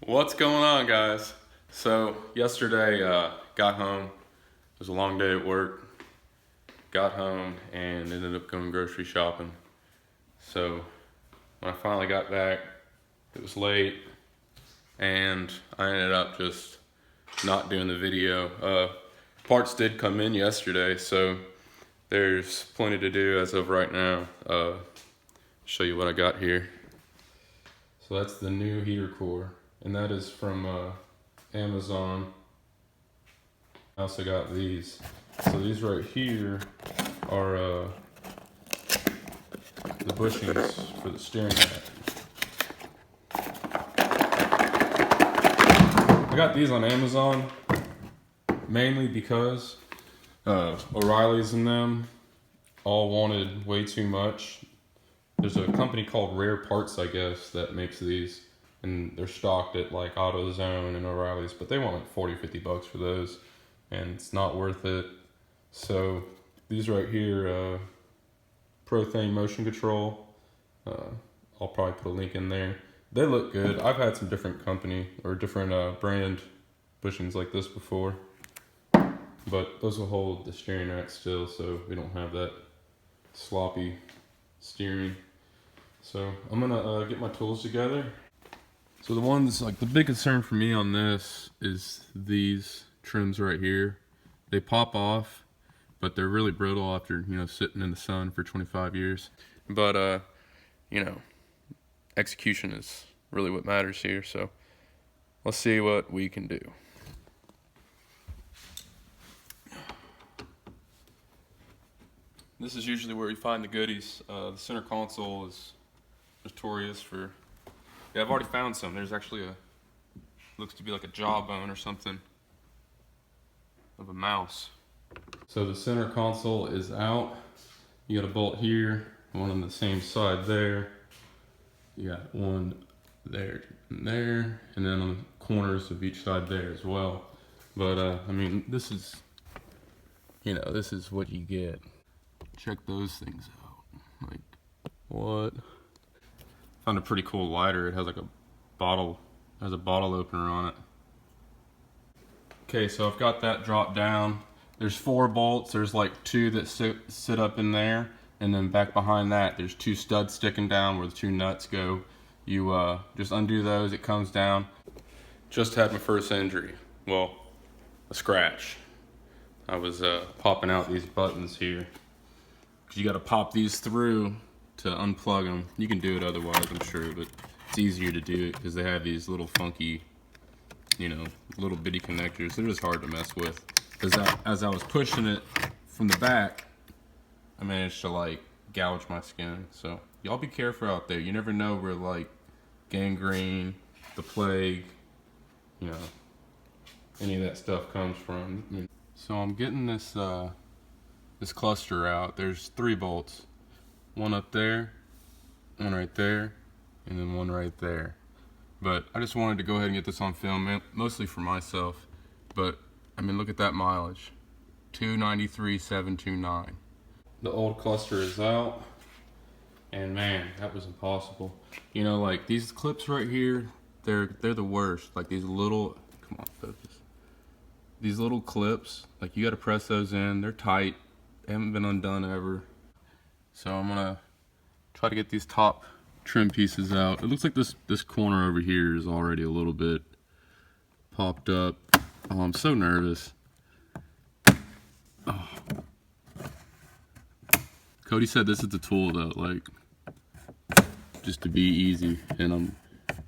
What's going on, guys? So yesterday, got home. It was a long day at work. Got home and ended up going grocery shopping. So when I finally got back, it was late, and I ended up just not doing the video. Parts did come in yesterday, so there's plenty to do as of right now. Show you what I got here. So that's the new heater core, and that is from Amazon. I also got these. So these right here are the bushings for the steering rack. I got these on Amazon mainly because O'Reilly's and them all wanted way too much. There's a company called Rare Parts, I guess, that makes these, and they're stocked at like AutoZone and O'Reilly's, but they want like 40-50 bucks for those, and it's not worth it. So these right here, Pro-Thing motion control, I'll probably put a link in there. They look good. I've had some different company or different brand bushings like this before, but those will hold the steering rack still, so we don't have that sloppy steering. So I'm gonna get my tools together. So the ones, like the big concern for me on this is these trims right here. They pop off, but they're really brittle after, sitting in the sun for 25 years. But, execution is really what matters here. So let's see what we can do. This is usually where you find the goodies. The center console is notorious for, yeah, I've already found some. There's actually looks to be like a jawbone or something of a mouse. So the center console is out. You got a bolt here, one on the same side there. You got one there and there, and then on the corners of each side there as well. But I mean, this is what you get. Check those things out. Like, what? Found a pretty cool lighter. It has like a bottle opener on it. Okay, so I've got that dropped down. There's 4 bolts. There's like 2 that sit up in there, and then back behind that there's 2 studs sticking down where the 2 nuts go. You just undo those, it comes down. Just had my first injury. Well, a scratch. I was popping out these buttons here. You got to pop these through to unplug them. You can do it otherwise, I'm sure, but it's easier to do it because they have these little funky, little bitty connectors. They're just hard to mess with. Because as I was pushing it from the back, I managed to like gouge my skin. So y'all be careful out there. You never know where like gangrene, the plague, any of that stuff comes from. So I'm getting this this cluster out. There's 3 bolts. One up there, one right there, and then one right there. But I just wanted to go ahead and get this on film, mostly for myself. But I mean, look at that mileage, 293,729. The old cluster is out, and man, that was impossible. Like these clips right here, they're the worst. Like these little, come on, focus. These little clips, like you got to press those in. They're tight. They haven't been undone ever. So I'm gonna try to get these top trim pieces out. It looks like this corner over here is already a little bit popped up. Oh, I'm so nervous. Oh. Cody said this is the tool though, like just to be easy, and I'm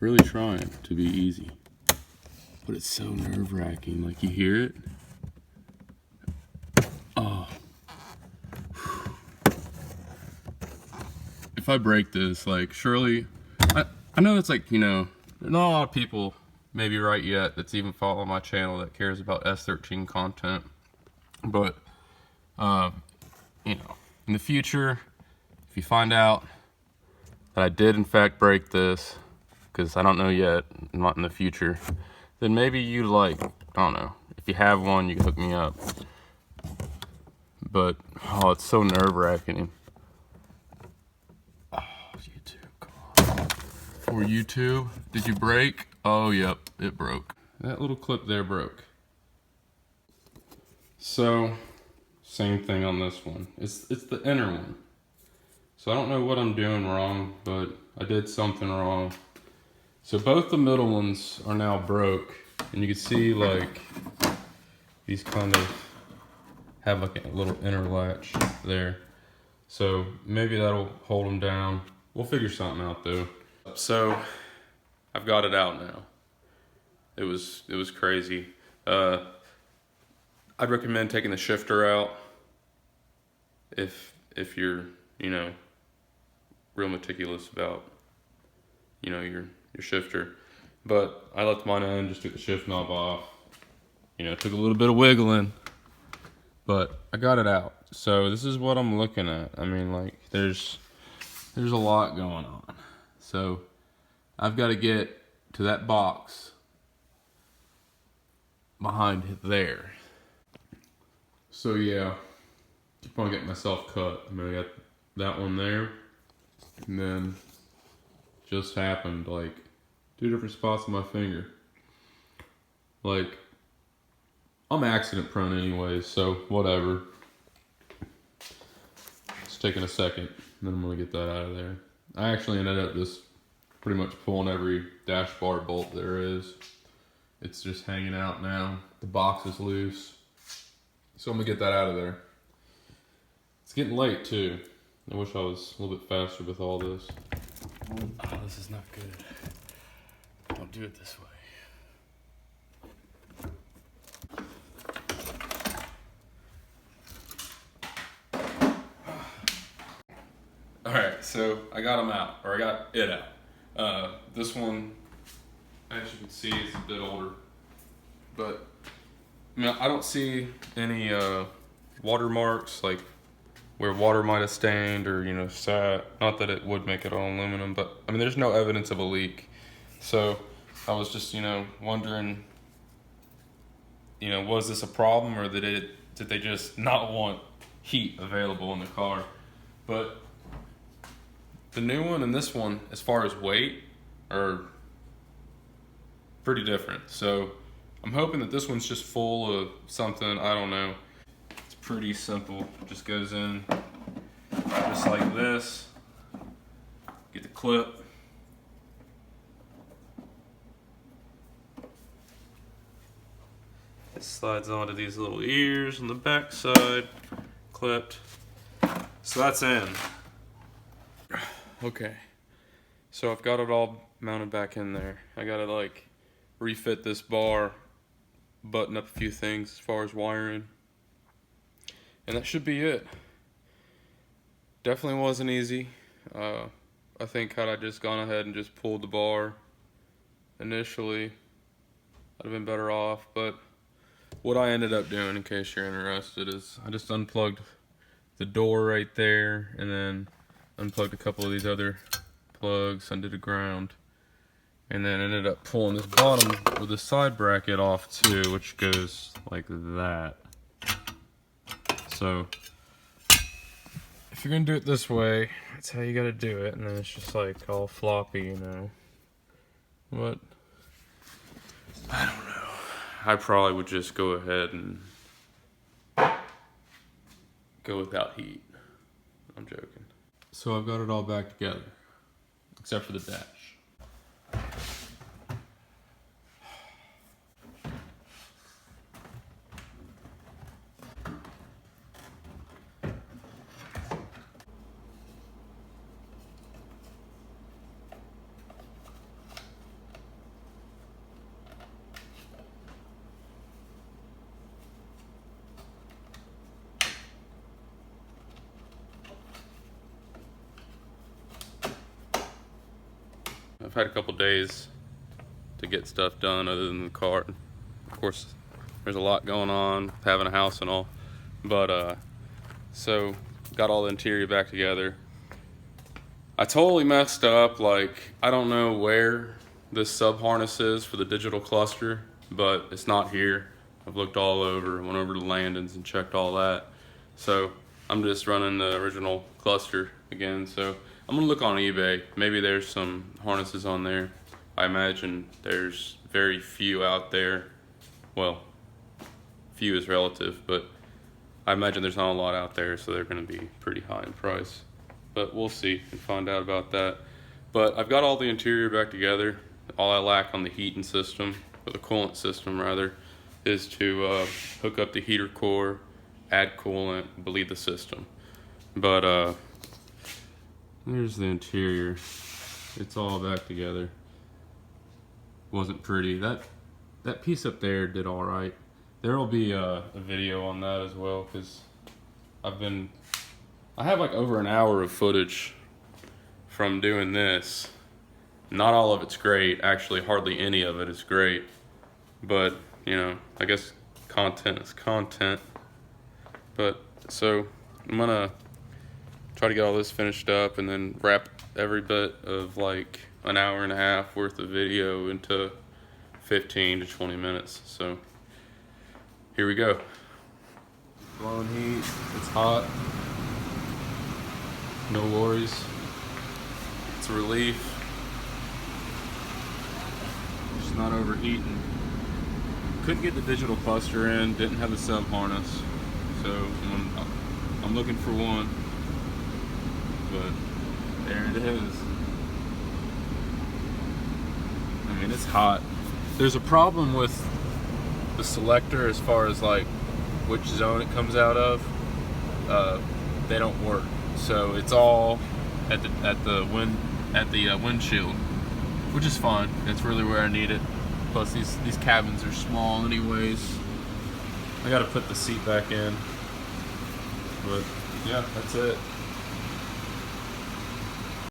really trying to be easy. But it's so nerve-wracking. Like, you hear it? Oh. If I break this, like, surely, I know it's like, not a lot of people maybe right yet that's even following my channel that cares about S13 content. But, in the future, if you find out that I did in fact break this, because I don't know yet, not in the future, then maybe you like, I don't know, if you have one, you can hook me up. But, oh, it's so nerve-wracking. Oh, YouTube, come on. For YouTube, did you break? Oh, yep, it broke. That little clip there broke. So, same thing on this one. It's the inner one. So I don't know what I'm doing wrong, but I did something wrong. So both the middle ones are now broke, and you can see like these kind of have like a little inner latch there. So maybe that'll hold them down. We'll figure something out though. So I've got it out now. It was crazy. I'd recommend taking the shifter out if you're, you know, real meticulous about, you know, your shifter. But I left mine in, just took the shift knob off. You know, took a little bit of wiggling, but I got it out. So this is what I'm looking at. I mean, like, there's a lot going on. So I've got to get to that box behind there. So yeah, keep on getting myself cut. I mean, I got that one there, and then just happened like 2 different spots on my finger. Like, I'm accident prone anyways, so whatever. It's taking a second, and then I'm gonna get that out of there. I actually ended up just pretty much pulling every dash bar bolt there is. It's just hanging out now. The box is loose. So I'm gonna get that out of there. It's getting late too. I wish I was a little bit faster with all this. Oh, this is not good. Don't do it this way. Alright, so I got them out, or I got it out. This one, as you can see, is a bit older. But I mean, I don't see any watermarks, like where water might have stained or, you know, sat. Not that it would make it all aluminum, but I mean, there's no evidence of a leak. So I was just, you know, wondering, you know, was this a problem, or did they just not want heat available in the car? But the new one and this one, as far as weight, are pretty different. So I'm hoping that this one's just full of something, I don't know. It's pretty simple. It just goes in just like this. Get the clip. It slides onto these little ears on the back side, clipped. So that's in. Okay. So I've got it all mounted back in there. I gotta like refit this bar, button up a few things as far as wiring, and that should be it. Definitely wasn't easy. I think had I just gone ahead and just pulled the bar initially, I'd have been better off. But what I ended up doing, in case you're interested, is I just unplugged the door right there, and then unplugged a couple of these other plugs, undid the ground, and then ended up pulling this bottom with the side bracket off too, which goes like that. So if you're gonna do it this way, that's how you gotta do it, and then it's just like all floppy, you know. But I don't know. I probably would just go ahead and go without heat. I'm joking. So I've got it all back together, except for the dash. I've had a couple days to get stuff done other than the car. Of course, there's a lot going on, having a house and all. But, so, got all the interior back together. I totally messed up. Like, I don't know where this sub-harness is for the digital cluster, but it's not here. I've looked all over, went over to Landon's and checked all that. So, I'm just running the original cluster again. So, I'm gonna look on eBay. Maybe there's some harnesses on there. I imagine there's very few out there. Well, few is relative, but I imagine there's not a lot out there, so they're going to be pretty high in price. But we'll see and find out about that. But I've got all the interior back together. All I lack on the heating system, or the coolant system rather, is to hook up the heater core, add coolant, bleed the system. But there's the interior. It's all back together. Wasn't pretty. That piece up there did all right. There will be a video on that as well, because I have like over an hour of footage from doing this. Not all of it's great, actually hardly any of it is great, but you know, I guess content is content. But so I'm gonna try to get all this finished up and then wrap every bit of like an hour and a half worth of video into 15 to 20 minutes. So here we go. Blowing heat, it's hot. No worries. It's a relief. Just not overheating. Couldn't get the digital cluster in, didn't have the sub harness. So I'm looking for one. But there it is. I mean, it's hot. There's a problem with the selector as far as like which zone it comes out of. They don't work. So it's all at the windshield, which is fine. That's really where I need it. Plus these cabins are small anyways. I gotta put the seat back in. But yeah, that's it.